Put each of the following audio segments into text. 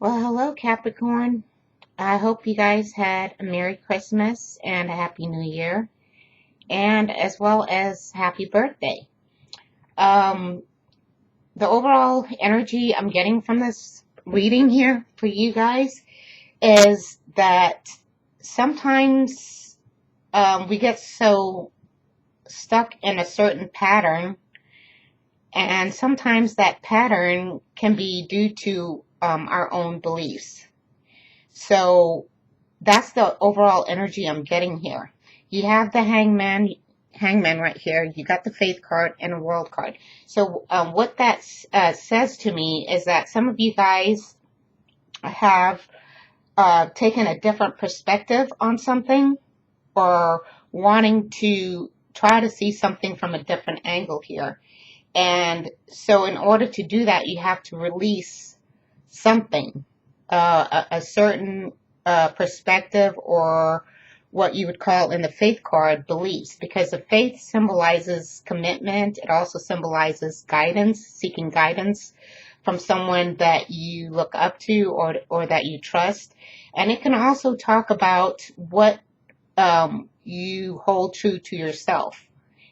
Well, hello, Capricorn. I hope you guys had a Merry Christmas and a Happy New Year, and as well as Happy Birthday. Um, the overall energy I'm getting from this reading here for you guys is that sometimes we get so stuck in a certain pattern, and sometimes that pattern can be due to our own beliefs. So that's the overall energy I'm getting here. You have the hangman right here. You got the faith card and a world card. So what that says to me is that some of you guys have taken a different perspective on something, or wanting to try to see something from a different angle here. And so in order to do that, you have to release something, a certain perspective, or what you would call in the faith card beliefs, because the faith symbolizes commitment. It also symbolizes guidance, seeking guidance from someone that you look up to, or that you trust. And it can also talk about what you hold true to yourself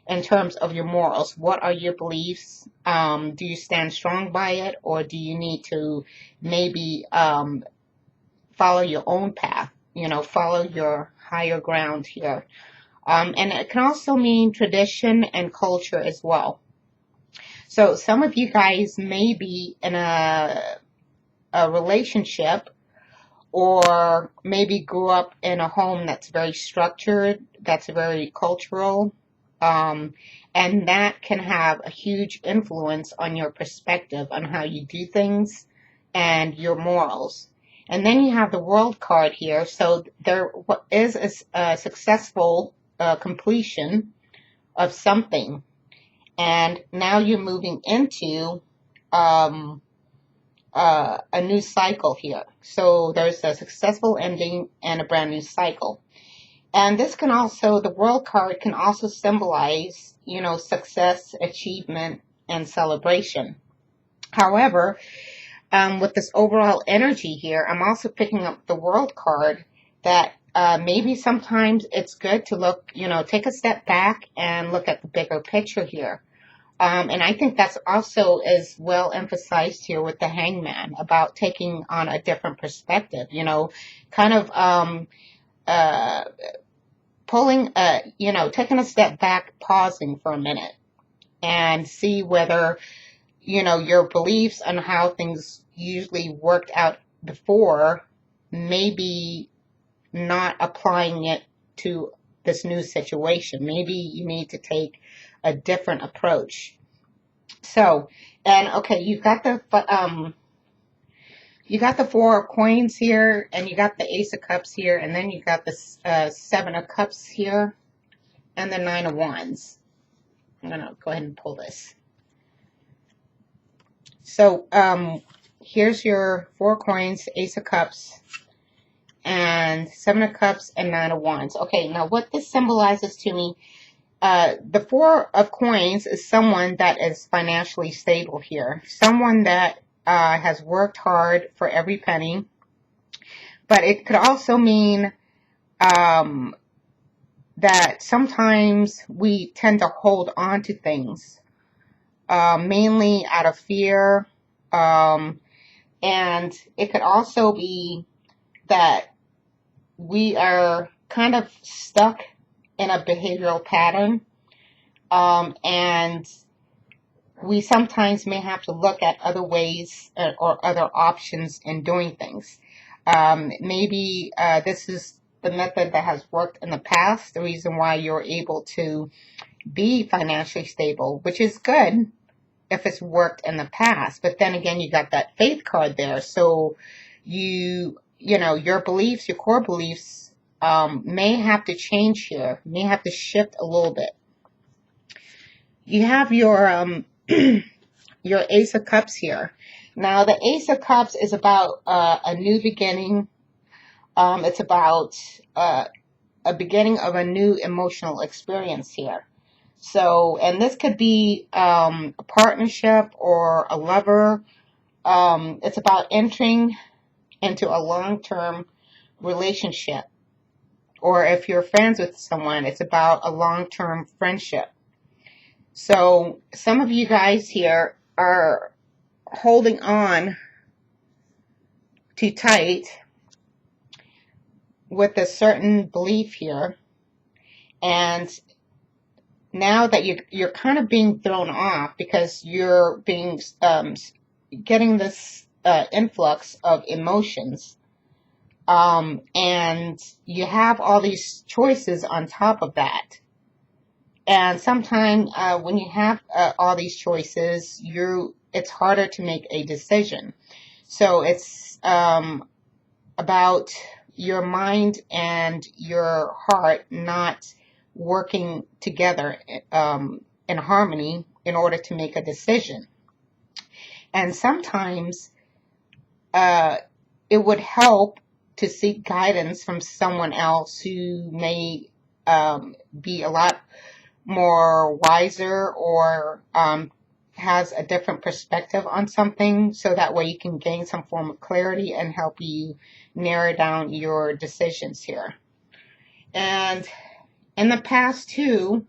in terms of your morals. What are your beliefs? Do you stand strong by it, or do you need to maybe follow your own path? Follow your higher ground here. And it can also mean tradition and culture as well. So some of you guys may be in a relationship, or maybe grew up in a home that's very structured, that's very cultural, and that can have a huge influence on your perspective on how you do things and your morals. And then you have the world card here. So there is a successful completion of something. And now you're moving into a new cycle here. So there's a successful ending and a brand new cycle. And this can also, the world card can also symbolize, success, achievement, and celebration. However, with this overall energy here, I'm also picking up the world card that maybe sometimes it's good to look, take a step back and look at the bigger picture here. And I think that's also as well emphasized here with the hangman, about taking on a different perspective, kind of uh, pulling, taking a step back, pausing for a minute, and see whether, your beliefs on how things usually worked out before, maybe not applying it to this new situation. Maybe you need to take a different approach. So, and okay, you got the Four of Coins here, and you got the Ace of Cups here, and then you got the Seven of Cups here, and the Nine of Wands. I'm gonna go ahead and pull this. So, here's your Four of Coins, Ace of Cups, and Seven of Cups, and Nine of Wands. Okay, now what this symbolizes to me, the Four of Coins is someone that is financially stable here. Someone that has worked hard for every penny. But it could also mean that sometimes we tend to hold on to things, mainly out of fear. And it could also be that we are kind of stuck in a behavioral pattern, and we sometimes may have to look at other ways or other options in doing things. Maybe this is the method that has worked in the past, the reason why you're able to be financially stable, which is good if it's worked in the past. But then again, you got that faith card there. So your beliefs, your core beliefs, may have to change here, may have to shift a little bit. You have your your Ace of Cups here. Now, the Ace of Cups is about a new beginning. It's about a beginning of a new emotional experience here. So, and this could be a partnership or a lover. It's about entering into a long-term relationship. Or if you're friends with someone, it's about a long-term friendship. So some of you guys here are holding on too tight with a certain belief here. And now that you're kind of being thrown off because you're being getting this influx of emotions, and you have all these choices on top of that. And sometimes when you have all these choices, it's harder to make a decision. So it's about your mind and your heart not working together in harmony in order to make a decision. And sometimes it would help to seek guidance from someone else who may be a lot more wiser or has a different perspective on something, so that way you can gain some form of clarity and help you narrow down your decisions here. And in the past too,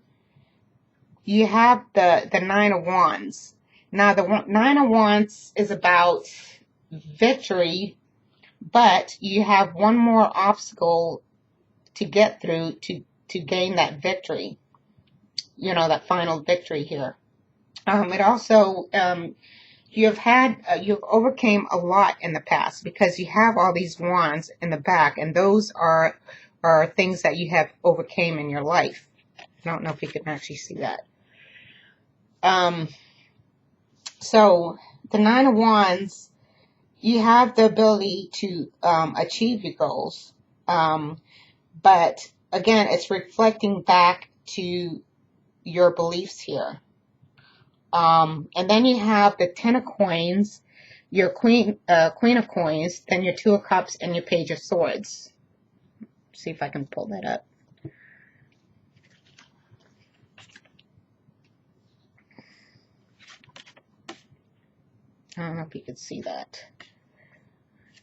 you have the Nine of Wands. Now the Nine of Wands is about victory, but you have one more obstacle to get through to gain that victory, that final victory here. It also, you've overcame a lot in the past because you have all these wands in the back, and those are things that you have overcame in your life. I don't know if you can actually see that. So the Nine of Wands, you have the ability to achieve your goals, but again, it's reflecting back to your beliefs here. And then you have the Ten of Coins, your Queen of Coins, then your Two of Cups, and your Page of Swords. See if I can pull that up. I don't know if you can see that.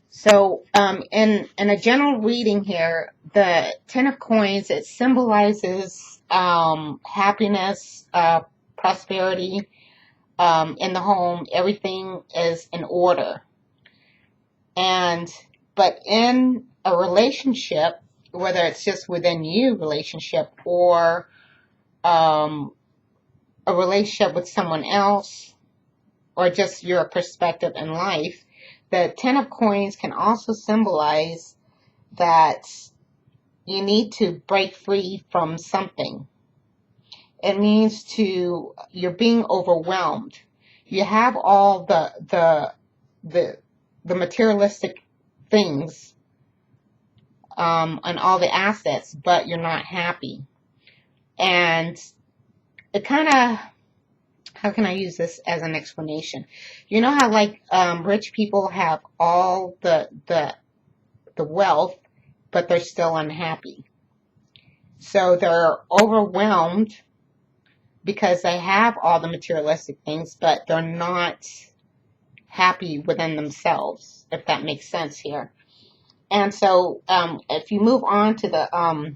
So in a general reading here, the Ten of Coins, it symbolizes happiness, prosperity in the home. Everything is in order. But in a relationship, whether it's just within you relationship or a relationship with someone else, or just your perspective in life, the Ten of Coins can also symbolize that you need to break free from something. It means you're being overwhelmed. You have all the materialistic things and all the assets, but you're not happy. And it kind of, how can I use this as an explanation? You know how like rich people have all the wealth, but they're still unhappy. So they're overwhelmed because they have all the materialistic things, but they're not happy within themselves, if that makes sense here. And so if you move on to the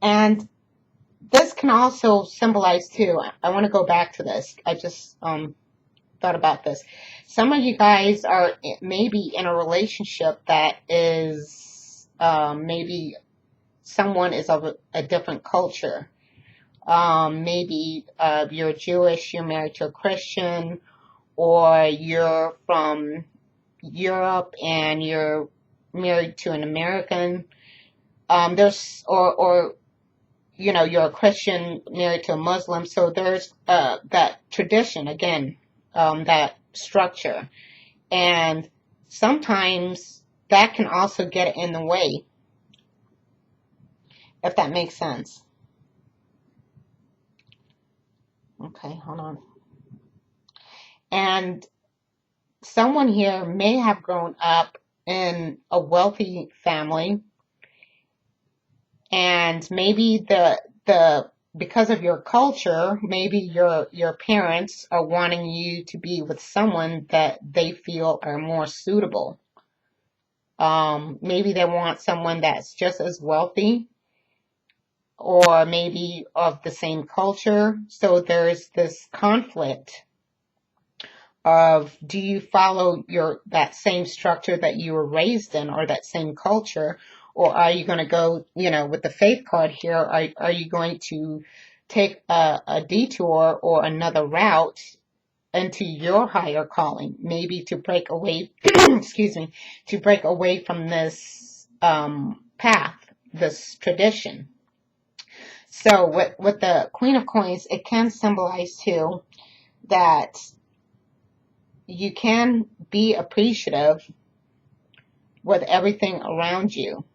and this can also symbolize too, I want to go back to this. I just thought about this. Some of you guys are maybe in a relationship that is maybe someone is of a different culture. Maybe you're Jewish, you're married to a Christian, or you're from Europe and you're married to an American. You're a Christian married to a Muslim. So there's that tradition again, that structure, and sometimes that can also get in the way, if that makes sense. Okay, hold on. And someone here may have grown up in a wealthy family, and maybe because of your culture, maybe your parents are wanting you to be with someone that they feel are more suitable Maybe they want someone that's just as wealthy, or maybe of the same culture. So there's this conflict of, do you follow that same structure that you were raised in, or that same culture, or are you going to go, with the faith card here, are you going to take a detour or another route into your higher calling, maybe to break away, excuse me, to break away from this path, this tradition. So with the Queen of Coins, it can symbolize too that you can be appreciative with everything around you,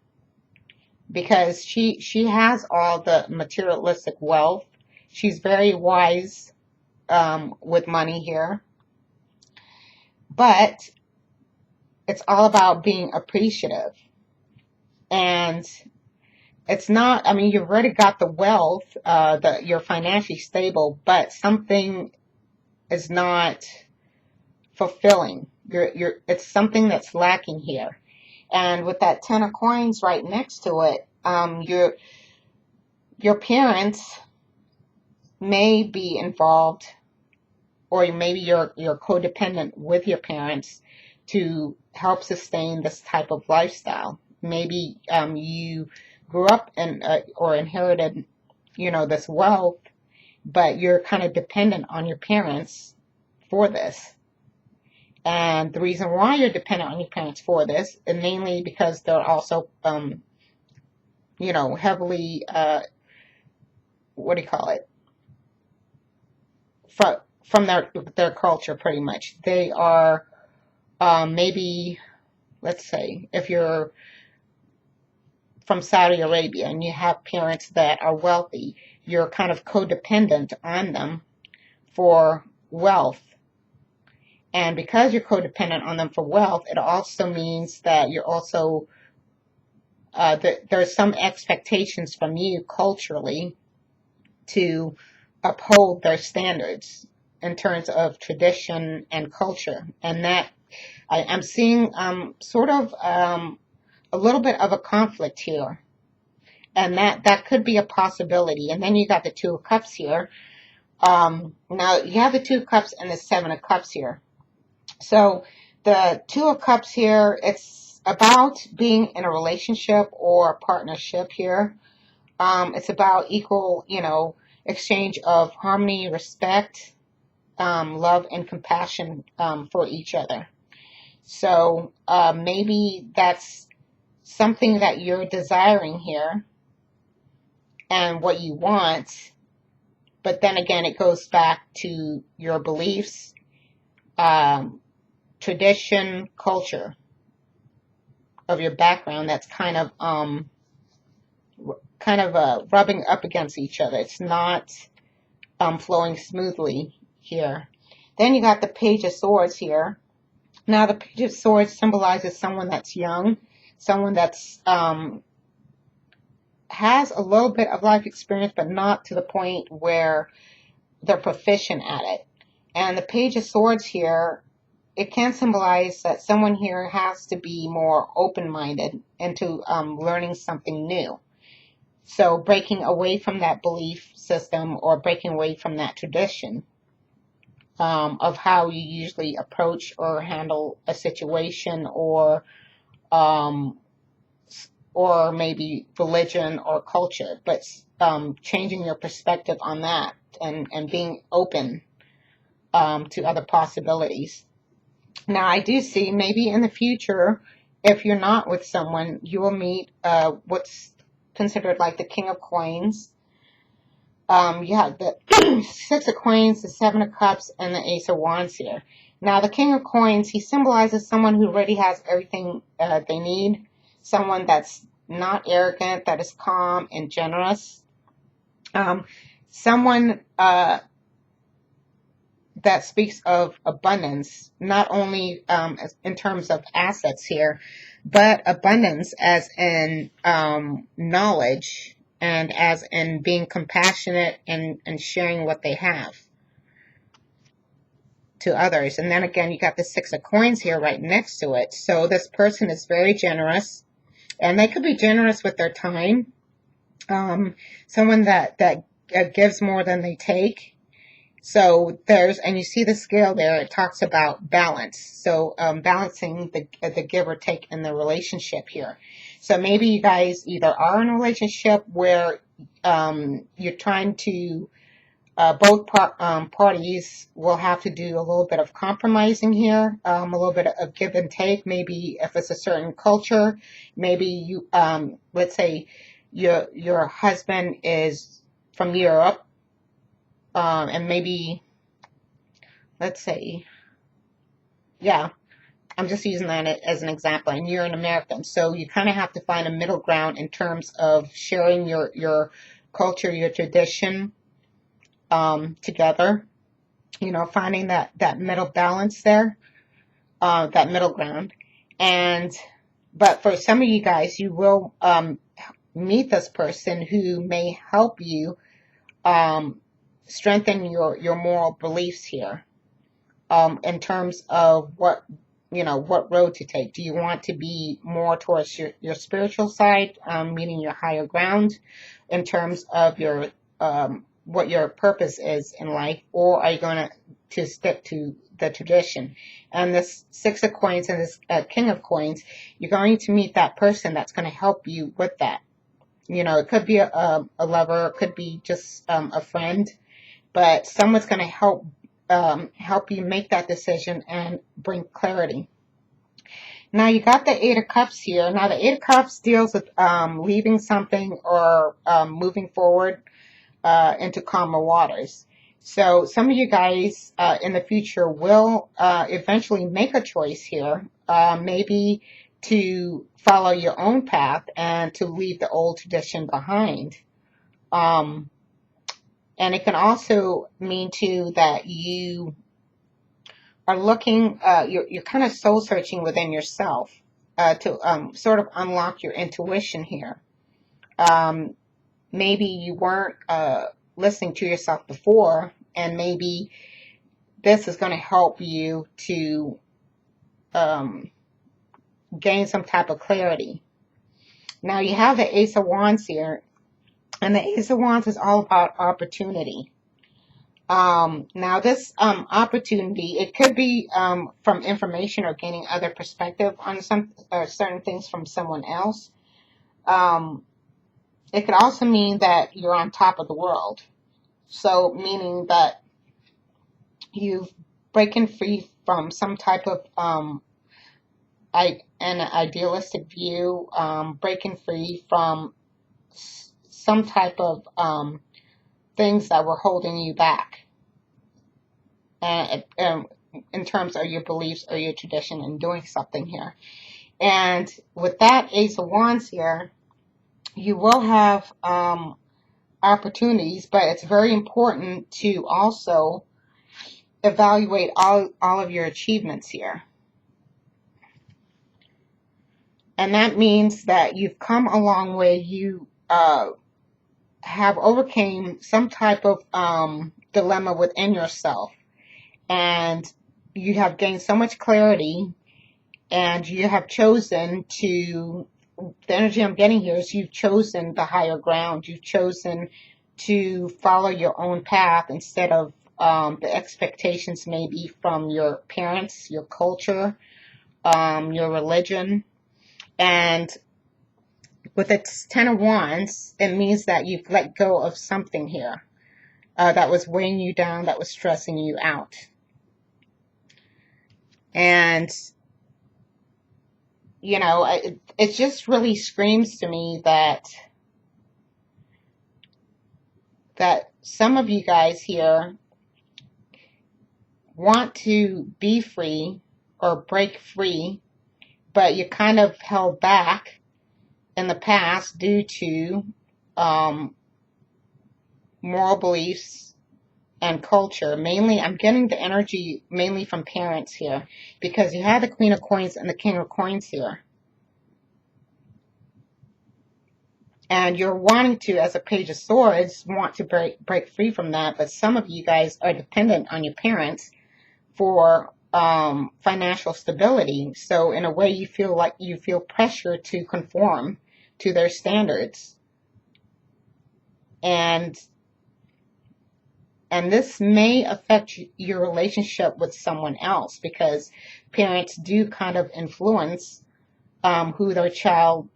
because she has all the materialistic wealth. She's very wise with money here, but it's all about being appreciative. And it's not, I mean, you've already got the wealth, you're financially stable, but something is not fulfilling. It's something that's lacking here. And with that 10 of coins right next to it, your parents may be involved, or maybe you're codependent with your parents to help sustain this type of lifestyle. Maybe you grew up or inherited, this wealth, but you're kind of dependent on your parents for this. And the reason why you're dependent on your parents for this is mainly because they're also, heavily, what do you call it? From their culture, pretty much. They are maybe, let's say, if you're from Saudi Arabia and you have parents that are wealthy, you're kind of codependent on them for wealth. And because you're codependent on them for wealth, it also means that you're also, there's some expectations from you culturally to uphold their standards in terms of tradition and culture. And that, I'm seeing sort of a little bit of a conflict here. And that could be a possibility. And then you got the Two of Cups here. Now you have the Two of Cups and the Seven of Cups here. So the Two of Cups here, it's about being in a relationship or a partnership here. It's about equal, exchange of harmony, respect, love, and compassion for each other. So maybe that's something that you're desiring here and what you want. But then again, it goes back to your beliefs, tradition, culture of your background that's kind of rubbing up against each other. It's not flowing smoothly here. Then you got the Page of Swords here. Now the Page of Swords symbolizes someone that's young, someone that's has a little bit of life experience, but not to the point where they're proficient at it. And the Page of Swords here, it can symbolize that someone here has to be more open-minded into learning something new. So breaking away from that belief system or breaking away from that tradition of how you usually approach or handle a situation, or maybe religion or culture, but changing your perspective on that and being open to other possibilities. Now, I do see maybe in the future, if you're not with someone, you will meet what's considered like the King of Coins. You have the Six of Coins, the Seven of Cups, and the Ace of Wands here. Now, the King of Coins, he symbolizes someone who already has everything they need, someone that's not arrogant, that is calm and generous, someone that speaks of abundance, not only in terms of assets here, but abundance as in knowledge, and as in being compassionate and sharing what they have. to others. And then again, you got the Six of Coins here right next to it. So this person is very generous, and they could be generous with their time. Someone that gives more than they take. So and you see the scale there, it talks about balance. So balancing the give or take in the relationship here. So maybe you guys either are in a relationship where you're trying to, both parties will have to do a little bit of compromising here, a little bit of give and take. Maybe if it's a certain culture, maybe you, let's say your husband is from Europe, and maybe, let's say, yeah, I'm just using that as an example, and you're an American. So you kind of have to find a middle ground in terms of sharing your culture, your tradition, together, finding that middle balance there, that middle ground. But for some of you guys, you will meet this person who may help you strengthen your moral beliefs here, in terms of what road to take. Do you want to be more towards your spiritual side, meaning your higher ground, in terms of your what your purpose is in life, or are you going to stick to the tradition? And this Six of Coins and this King of Coins, you're going to meet that person that's going to help you with that. It could be a lover, it could be just a friend, but someone's going to help you make that decision and bring clarity. Now you got the Eight of Cups here. Now the Eight of Cups deals with leaving something or moving forward into calmer waters. So some of you guys in the future will eventually make a choice here, maybe to follow your own path and to leave the old tradition behind. And it can also mean too that you are looking, you're kind of soul searching within yourself to sort of unlock your intuition here. Maybe you weren't listening to yourself before, and maybe this is going to help you to gain some type of clarity. Now you have the Ace of Wands here, and the Ace of Wands is all about opportunity. Now this opportunity, it could be from information or gaining other perspective on some certain things from someone else. It could also mean that you're on top of the world. So meaning that you've breaking free from some type of an idealistic view, breaking free from some type of things that were holding you back, in terms of your beliefs or your tradition, and doing something here. And with that Ace of Wands here, you will have opportunities, but it's very important to also evaluate all of your achievements here. And that means that you've come a long way. You have overcame some type of dilemma within yourself, and you have gained so much clarity, and you have chosen to, the energy I'm getting here is you've chosen the higher ground. You've chosen to follow your own path instead of the expectations maybe from your parents, your culture, your religion. And with its Ten of Wands, it means that you've let go of something here that was weighing you down, that was stressing you out. And, it just really screams to me that some of you guys here want to be free or break free, but you're kind of held back in the past due to moral beliefs and culture. Mainly, I'm getting the energy mainly from parents here, because you have the Queen of Coins and the King of Coins here. And you're wanting to, as a Page of Swords, want to break free from that, but some of you guys are dependent on your parents for financial stability. So in a way, you feel like you feel pressure to conform to their standards. And this may affect your relationship with someone else, because parents do kind of influence who their child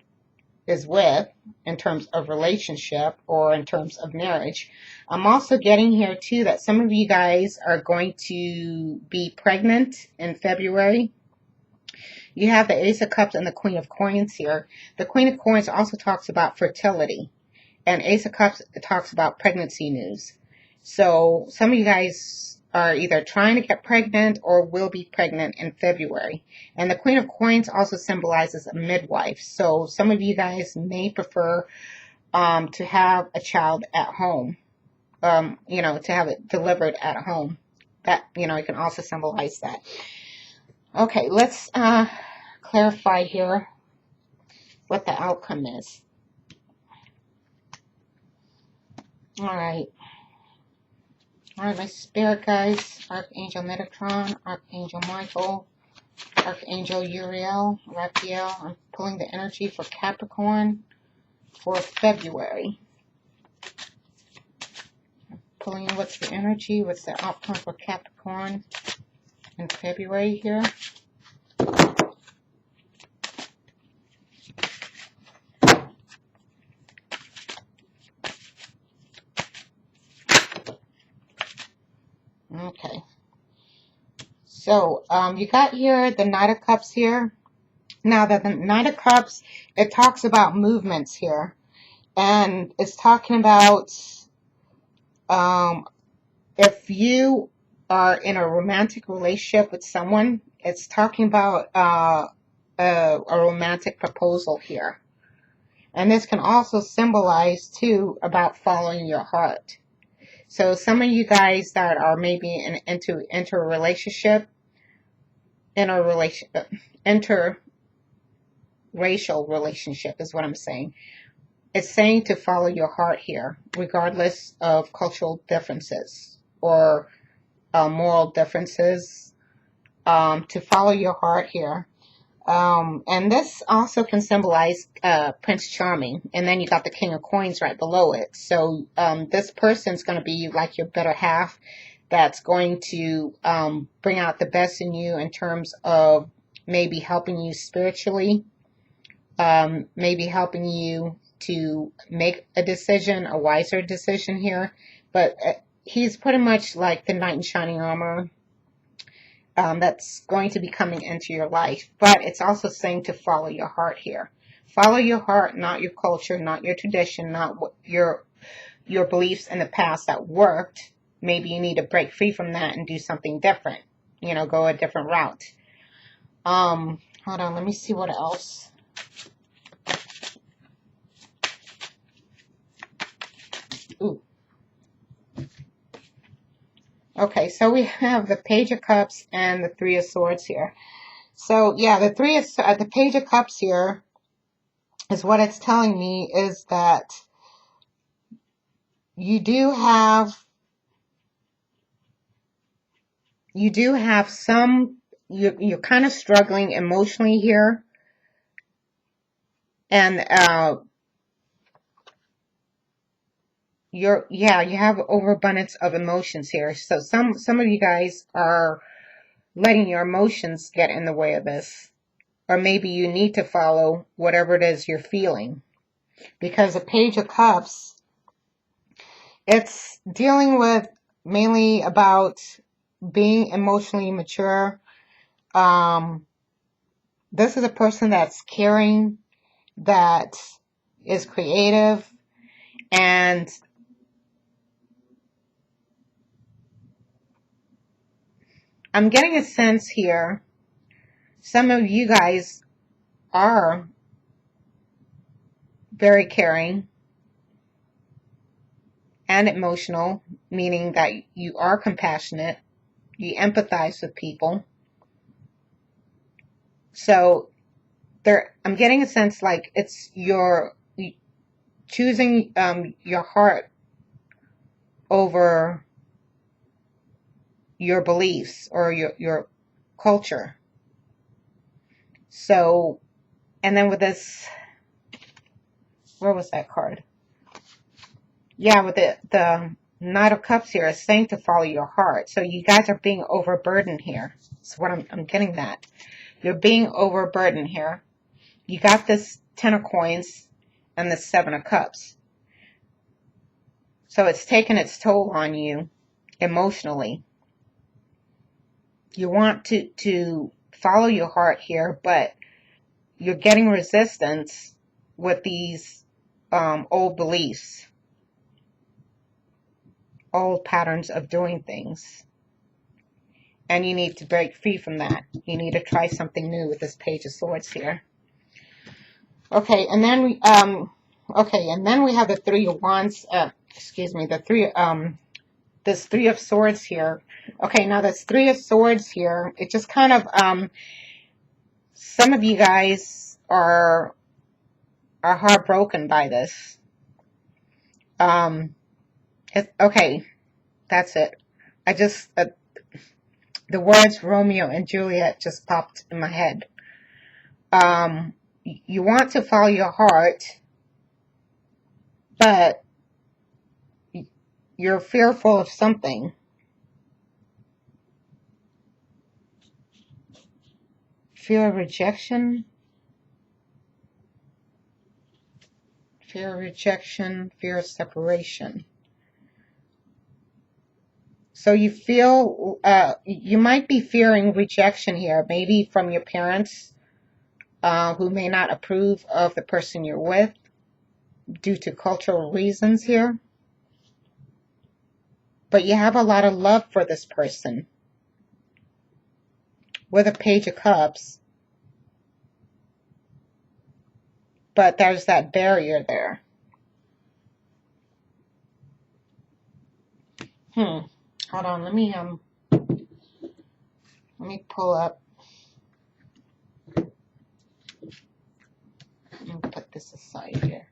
is with in terms of relationship or in terms of marriage. I'm also getting here too that some of you guys are going to be pregnant in February. You have the Ace of Cups and the Queen of Coins here. The Queen of Coins also talks about fertility, and Ace of Cups talks about pregnancy news. So some of you guys are either trying to get pregnant or will be pregnant in February. And the Queen of Coins also symbolizes a midwife. So some of you guys may prefer to have a child at home, to have it delivered at home. That, it can also symbolize that. Okay, let's clarify here what the outcome is. All right, my spirit guides, Archangel Metatron, Archangel Michael, Archangel Uriel, Raphael. I'm pulling the energy for Capricorn for February. I'm pulling in what's the energy, what's the outcome for Capricorn in February here. Okay. So, you got here the Knight of Cups here. Now, the Knight of Cups, it talks about movements here. And it's talking about if you are in a romantic relationship with someone, it's talking about a romantic proposal here. And this can also symbolize, too, about following your heart. So some of you guys that are maybe into a relationship, interracial relationship is what I'm saying. It's saying to follow your heart here, regardless of cultural differences or moral differences, to follow your heart here. And this also can symbolize Prince Charming. And then you got the King of Coins right below it. So this person's going to be like your better half that's going to bring out the best in you in terms of maybe helping you spiritually, maybe helping you to make a decision, a wiser decision here. But he's pretty much like the knight in shining armor. That's going to be coming into your life. But it's also saying to follow your heart here. Follow your heart, not your culture, not your tradition, not what your beliefs in the past that worked. Maybe you need to break free from that and do something different. Go a different route. Hold on, let me see what else. Ooh. Okay, so we have the Page of Cups and the Three of Swords here. So, yeah, the Page of Cups here is what it's telling me is that you do have some, you're kind of struggling emotionally here. And you have overabundance of emotions here. So some of you guys are letting your emotions get in the way of this. Or maybe you need to follow whatever it is you're feeling. Because the Page of Cups, it's dealing with mainly about being emotionally mature. This is a person that's caring, that is creative, and I'm getting a sense here, some of you guys are very caring and emotional, meaning that you are compassionate, you empathize with people. So I'm getting a sense like it's choosing your heart over your beliefs or your culture. So, and then with this, where was that card? Yeah, with the Knight of Cups here is saying to follow your heart. So you guys are being overburdened here. That's what I'm getting that. You're being overburdened here. You got this 10 of coins and the 7 of cups. So it's taken its toll on you emotionally. You want to follow your heart here, but you're getting resistance with these old beliefs, old patterns of doing things. And you need to break free from that. You need to try something new with this Page of Swords here. Okay, and then we have the Three of Wands. This Three of Swords here. Okay, now this Three of Swords here, it just kind of some of you guys are heartbroken by this. Okay, that's it. I just the words Romeo and Juliet just popped in my head. You want to follow your heart, but you're fearful of something. Fear of rejection. Fear of rejection. Fear of separation. So you feel, you might be fearing rejection here, maybe from your parents, who may not approve of the person you're with due to cultural reasons here. But you have a lot of love for this person with a Page of Cups. But there's that barrier there. Hold on, let me pull up. Let me put this aside here.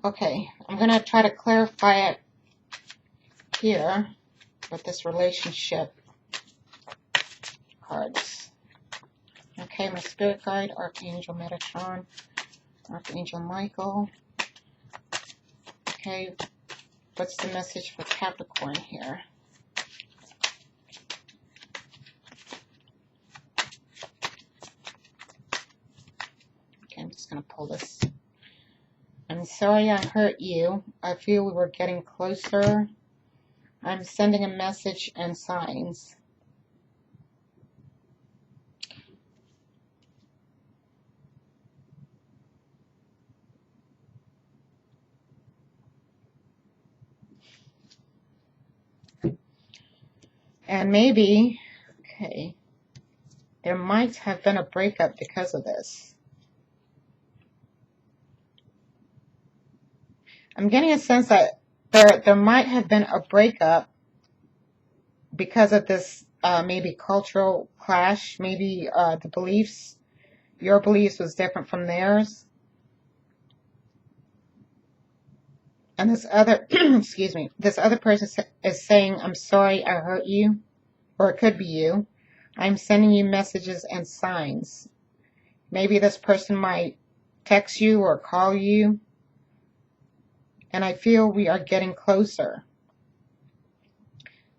Okay, I'm going to try to clarify it here with this relationship cards. Okay, my spirit guide, Archangel Metatron, Archangel Michael. Okay, what's the message for Capricorn here? Okay, I'm just going to pull this. I'm sorry I hurt you. I feel we were getting closer. I'm sending a message and signs. And maybe, okay, there might have been a breakup because of this. I'm getting a sense that there might have been a breakup because of this maybe cultural clash, maybe the beliefs, your beliefs was different from theirs. And this other, excuse me, this other person is saying, I'm sorry I hurt you, or it could be you. I'm sending you messages and signs. Maybe this person might text you or call you. And I feel we are getting closer.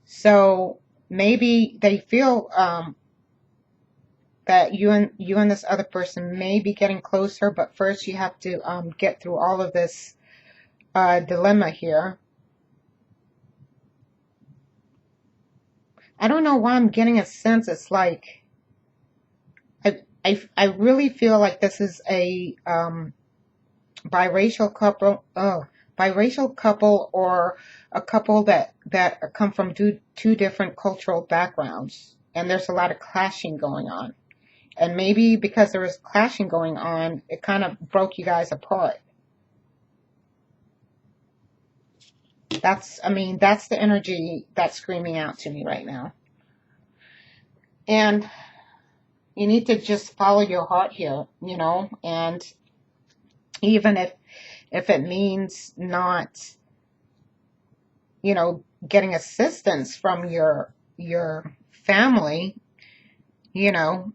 So maybe they feel that you and this other person may be getting closer, but first you have to get through all of this dilemma here. I don't know why I'm getting a sense it's like I really feel like this is a biracial couple. Biracial couple, or a couple that come from two different cultural backgrounds, and there's a lot of clashing going on. And maybe because there was clashing going on, it kind of broke you guys apart. That's the energy that's screaming out to me right now. And you need to just follow your heart here, you know, and even if it means not, you know, getting assistance from your your family, you know,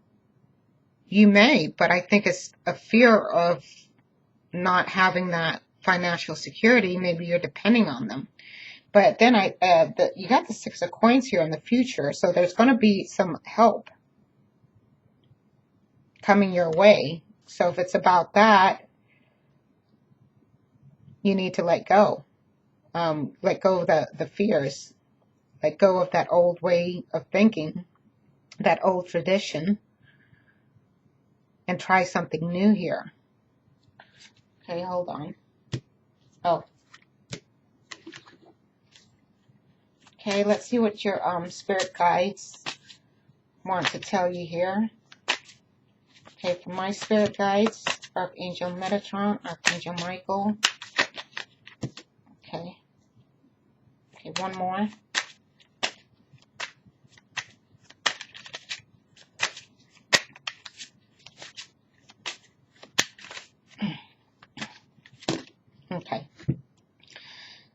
you may, but I think it's a fear of not having that financial security. Maybe you're depending on them. But then you got the Six of Coins here in the future, so there's going to be some help coming your way. So if it's about that, you need to let go. Let go of the fears. Let go of that old way of thinking, that old tradition, and try something new here. Okay, hold on. Oh. Okay, let's see what your spirit guides want to tell you here. Okay, for my spirit guides, Archangel Metatron, Archangel Michael. Okay. Okay, one more. Okay.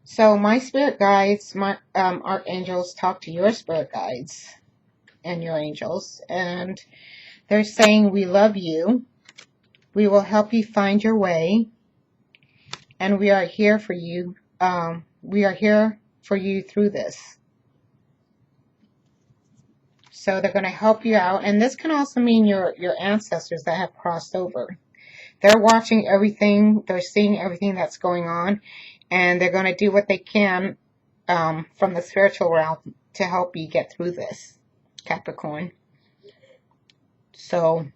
So my spirit guides, my archangels talk to your spirit guides and your angels, and they're saying, we love you. We will help you find your way, and we are here for you. We are here for you through this. So they're going to help you out, and this can also mean your ancestors that have crossed over. They're watching everything. They're seeing everything that's going on, and they're going to do what they can from the spiritual realm to help you get through this, Capricorn. So,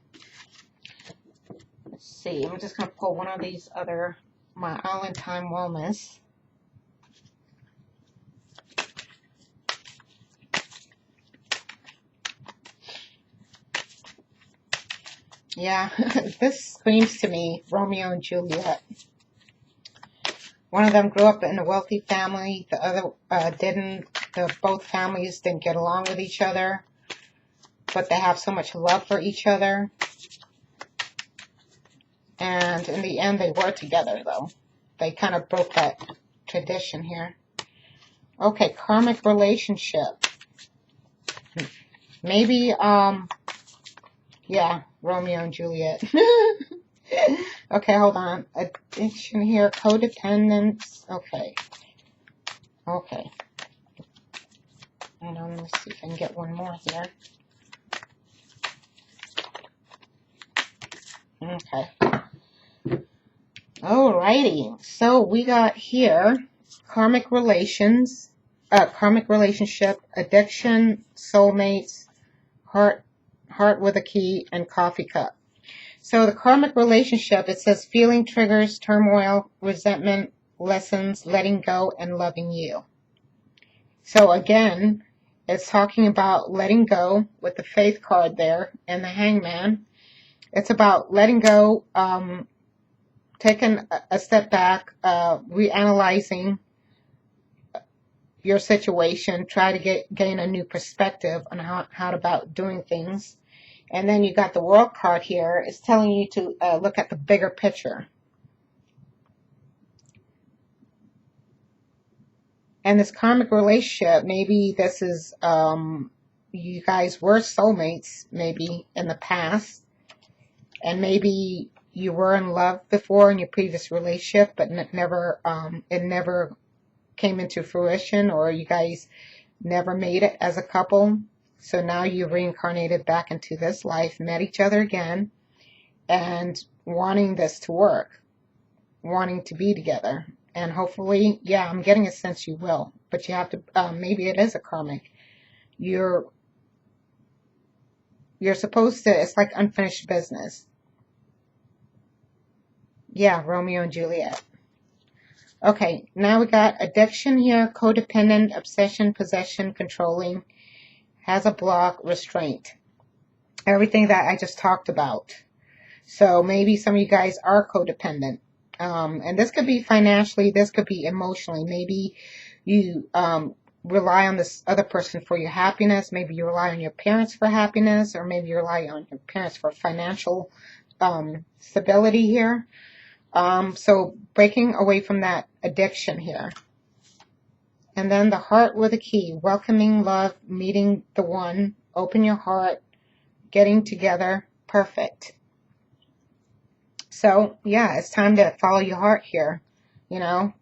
let's see. I'm just going to pull one of these other, my Island Time Wellness. Yeah, this screams to me Romeo and Juliet. One of them grew up in a wealthy family. The other didn't. Both families didn't get along with each other. But they have so much love for each other. And in the end, they were together, though. They kind of broke that tradition here. Okay, karmic relationship. Maybe, yeah, Romeo and Juliet. Okay, hold on. Addiction here, codependence. Okay. Okay. And let me see if I can get one more here. Okay. Alrighty. So we got here karmic relations, karmic relationship, addiction, soulmates, heart with a key, and coffee cup. So the karmic relationship, it says feeling triggers, turmoil, resentment, lessons, letting go, and loving you. So again, it's talking about letting go with the faith card there and the hangman. It's about letting go, taking a step back, reanalyzing your situation, try to gain a new perspective on how about doing things. And then you got the World card here. It's telling you to look at the bigger picture. And this karmic relationship, maybe this is, you guys were soulmates, maybe in the past. And maybe you were in love before in your previous relationship, but it never came into fruition, or you guys never made it as a couple. So now you reincarnated back into this life, met each other again, and wanting this to work, wanting to be together. And hopefully, yeah, I'm getting a sense you will. But you have to, maybe it is a karmic. You're supposed to, it's like unfinished business. Yeah, Romeo and Juliet. Okay, now we got addiction here, codependent, obsession, possession, controlling, has a block, restraint. Everything that I just talked about. So maybe some of you guys are codependent. And this could be financially, this could be emotionally. Maybe you rely on this other person for your happiness. Maybe you rely on your parents for happiness, or maybe you rely on your parents for financial stability here. So breaking away from that addiction here. And then the heart with a key, welcoming love, meeting the one, open your heart, getting together, perfect. So yeah, it's time to follow your heart here. You know,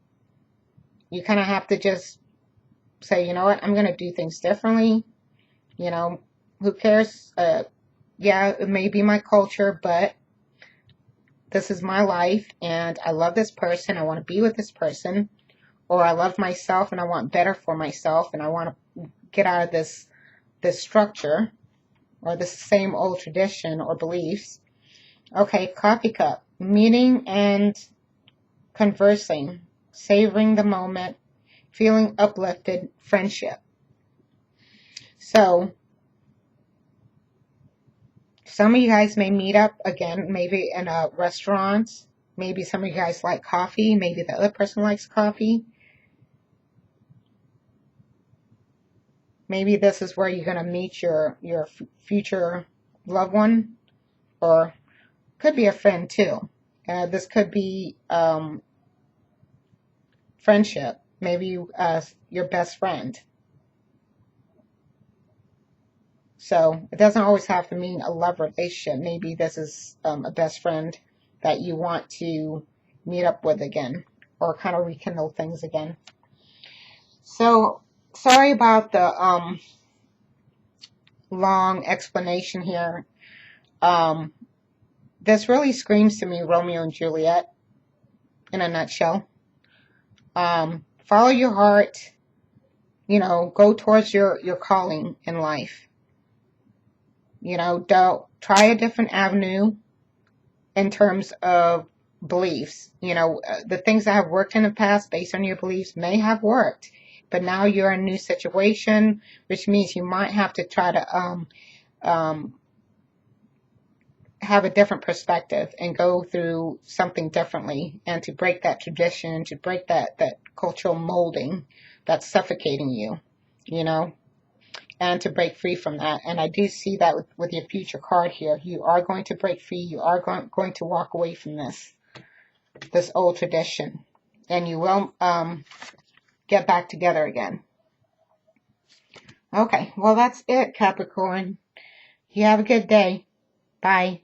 you kind of have to just say, you know what, I'm going to do things differently. You know, who cares? Yeah, it may be my culture, but this is my life and I love this person. I want to be with this person. Or I love myself and I want better for myself and I want to get out of this structure or this same old tradition or beliefs. Okay, coffee cup. Meeting and conversing, savoring the moment, feeling uplifted, friendship. So some of you guys may meet up again, maybe in a restaurant. Maybe some of you guys like coffee. Maybe the other person likes coffee. Maybe this is where you're going to meet your future loved one, or could be a friend too. This could be friendship. Maybe your best friend. So it doesn't always have to mean a love relationship. Maybe this is a best friend that you want to meet up with again or kind of rekindle things again. So sorry about the long explanation here. This really screams to me Romeo and Juliet in a nutshell. Follow your heart, you know, go towards your calling in life. You know, don't try a different avenue in terms of beliefs. You know, the things that have worked in the past based on your beliefs may have worked, but now you're in a new situation, which means you might have to try to have a different perspective and go through something differently, and to break that tradition, to break that cultural molding that's suffocating you, you know, and to break free from that. And I do see that with your future card here. You are going to break free. You are going to walk away from this old tradition, and you will get back together again. Okay, well, that's it, Capricorn. You have a good day. Bye.